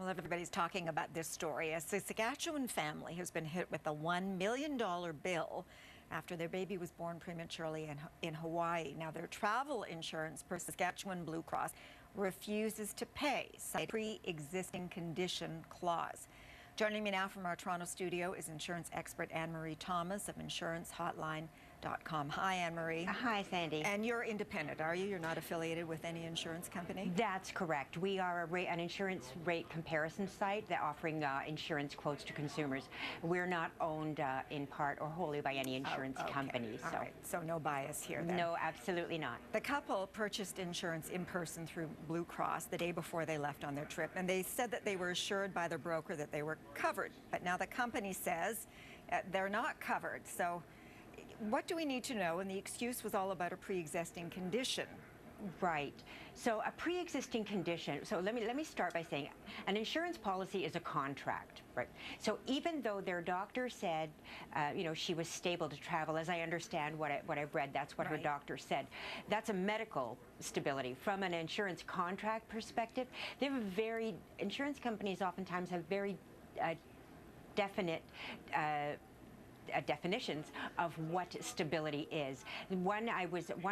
Well, everybody's talking about this story. A Saskatchewan family has been hit with a $1 million bill after their baby was born prematurely in Hawaii. Now, their travel insurance per Saskatchewan Blue Cross refuses to pay, citing a pre-existing condition clause. Joining me now from our Toronto studio is insurance expert Anne-Marie Thomas of InsuranceHotline.com. Hi, Anne-Marie. Hi, Sandy. And you're independent, are you? You're not affiliated with any insurance company? That's correct. We are an insurance rate comparison site that offering insurance quotes to consumers. We're not owned in part or wholly by any insurance company. All right. So no bias here then? No, absolutely not. The couple purchased insurance in person through Blue Cross the day before they left on their trip, and they said that they were assured by their broker that they were covered. But now the company says they're not covered. So what do we need to know? And the excuse was all about a pre-existing condition. Right. So a pre-existing condition, so let me start by saying an insurance policy is a contract, right? So even though their doctor said, she was stable to travel, as I understand what I've read, that's what her doctor said. That's a medical stability. From an insurance contract perspective, they have insurance companies oftentimes have very definite definitions of what stability is. One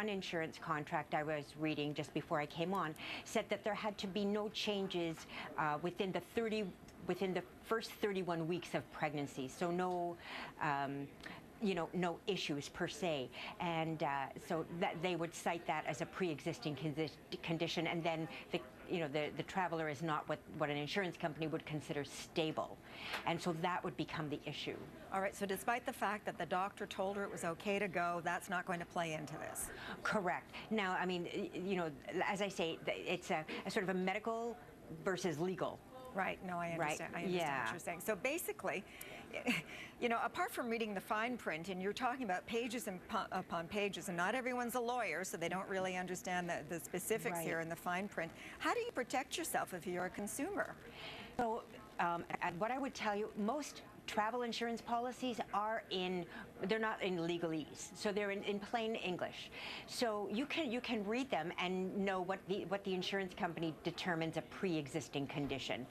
insurance contract I was reading just before I came on said that there had to be no changes within the first 31 weeks of pregnancy. So no no issues per se, and so that they would cite that as a pre-existing condition, and then the traveler is not what an insurance company would consider stable, and so that would become the issue. All right, so despite the fact that the doctor told her it was okay to go, that's not going to play into this? Correct. Now, I mean, as I say, it's a sort of a medical versus legal. Right. No, I understand. Right. I understand what you're saying. So basically, apart from reading the fine print, and you're talking about pages upon pages, and not everyone's a lawyer, so they don't really understand the specifics here in the fine print. How do you protect yourself if you're a consumer? So what I would tell you, most travel insurance policies they're not in legalese, so they're in plain English. So you can read them and know what the insurance company determines a pre-existing condition.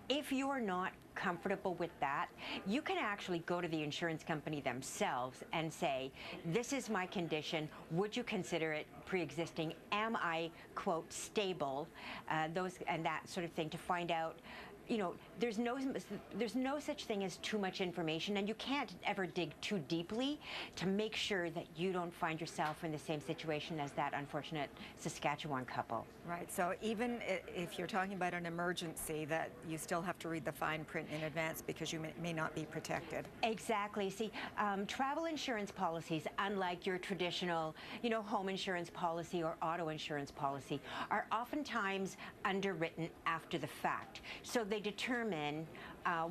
If you are not comfortable with that, you can actually go to the insurance company themselves and say, this is my condition, would you consider it pre-existing, am I, quote, stable, and that sort of thing, to find out. There's no such thing as too much information, and you can't ever dig too deeply to make sure that you don't find yourself in the same situation as that unfortunate Saskatchewan couple. Right, so even if you're talking about an emergency, that you still have to read the fine print in advance because you may not be protected. Exactly. See, travel insurance policies, unlike your traditional, home insurance policy or auto insurance policy, are oftentimes underwritten after the fact. So they determine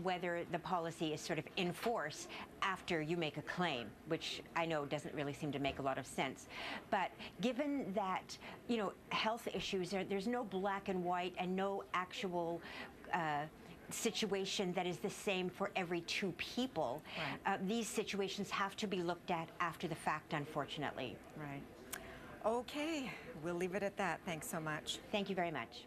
whether the policy is sort of in force after you make a claim, which I know doesn't really seem to make a lot of sense. But given that, health issues, there's no black and white and no actual situation that is the same for every two people. Right. These situations have to be looked at after the fact, unfortunately. Right. Okay, we'll leave it at that. Thanks so much. Thank you very much.